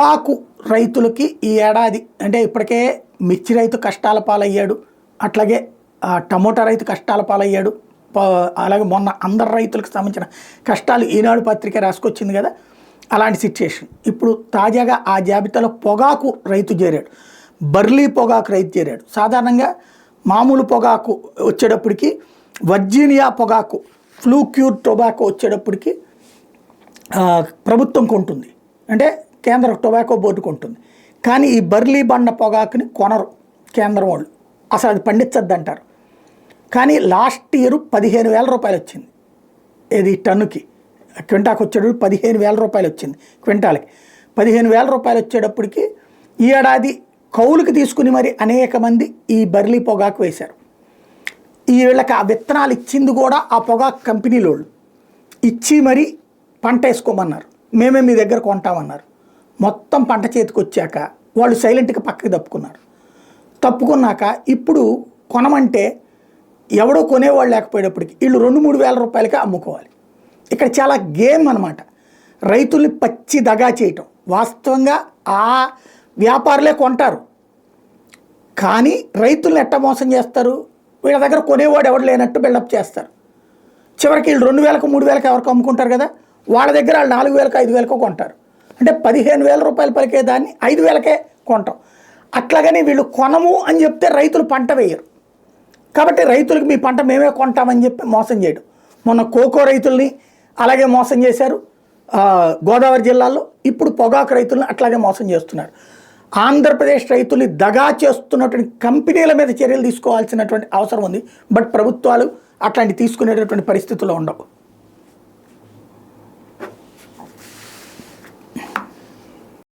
పొగాకు రైతులకి ఈ ఏడాది అంటే ఇప్పటికే మిర్చి రైతు కష్టాల పాలయ్యాడు, అట్లాగే టమోటా రైతు కష్టాల పాలయ్యాడు, అలాగే మొన్న అందరు రైతులకు సంబంధించిన కష్టాలు ఈనాడు పత్రిక రాసుకొచ్చింది కదా, అలాంటి సిచ్యుయేషన్. ఇప్పుడు తాజాగా ఆ జాబితాలో పొగాకు రైతు చేరాడు, బర్లీ పొగాకు రైతు చేరాడు. సాధారణంగా మామూలు పొగాకు వచ్చేటప్పటికి, వర్జీనియా పొగాకు ఫ్లూక్యూర్ టొబాకో వచ్చేటప్పటికి ప్రభుత్వం కొంటుంది, అంటే కేంద్ర టొబాకో బోర్డు కొంటుంది. కానీ ఈ బర్లీ బండ పొగాకుని కొనరు కేంద్రం వాళ్ళు, అసలు అది పండించద్దు అంటారు. కానీ లాస్ట్ ఇయర్ 15,000 రూపాయలు వచ్చింది, ఇది టన్నుకి. క్వింటాకు వచ్చేటప్పుడు 15,000 రూపాయలు వచ్చింది క్వింటాలకి. 15,000 రూపాయలు వచ్చేటప్పటికి ఈ ఏడాది కౌలుకి తీసుకుని మరి అనేక మంది ఈ బర్లీ పొగాకు వేశారు. ఈ వీళ్ళకి ఆ విత్తనాలు ఇచ్చింది కూడా ఆ పొగాకు కంపెనీల వాళ్ళు ఇచ్చి మరి పంట వేసుకోమన్నారు, మేమే మీ దగ్గర కొంటామన్నారు. మొత్తం పంట చేతికి వచ్చాక వాళ్ళు సైలెంట్గా పక్కకి తప్పుకున్నాక ఇప్పుడు కొనమంటే ఎవడో కొనేవాళ్ళు లేకపోయేటప్పటికి వీళ్ళు 2-3 వేల రూపాయలకే అమ్ముకోవాలి. ఇక్కడ చాలా గేమ్ అనమాట, రైతుల్ని పచ్చి దగా చేయటం. వాస్తవంగా ఆ వ్యాపారులే కొంటారు, కానీ రైతుల్ని ఎట్ట మోసం చేస్తారు, వీళ్ళ దగ్గర కొనేవాడు ఎవడు లేనట్టు బిల్డప్ చేస్తారు. చివరికి వీళ్ళు 2,000కు 3,000కి ఎవరికి అమ్ముకుంటారు కదా, వాళ్ళ దగ్గర వాళ్ళు 4,000కు 5,000కు కొంటారు. అంటే 15,000 రూపాయలు పలికే దాన్ని 5,000కే కొంటాం. అట్లాగని వీళ్ళు కొనము అని చెప్తే రైతులు పంట వేయరు. కాబట్టి రైతులకు మీ పంట మేమే కొంటామని చెప్పి మోసం చేయడం. మొన్న కోకో రైతుల్ని అలాగే మోసం చేశారు గోదావరి జిల్లాలో, ఇప్పుడు పొగాకు రైతులను అట్లాగే మోసం చేస్తున్నారు. ఆంధ్రప్రదేశ్ రైతుల్ని దగా చేస్తున్నటువంటి కంపెనీల మీద చర్యలు తీసుకోవాల్సినటువంటి అవసరం ఉంది. బట్ ప్రభుత్వాలు అట్లాంటి తీసుకునేటటువంటి పరిస్థితుల్లో ఉండవు.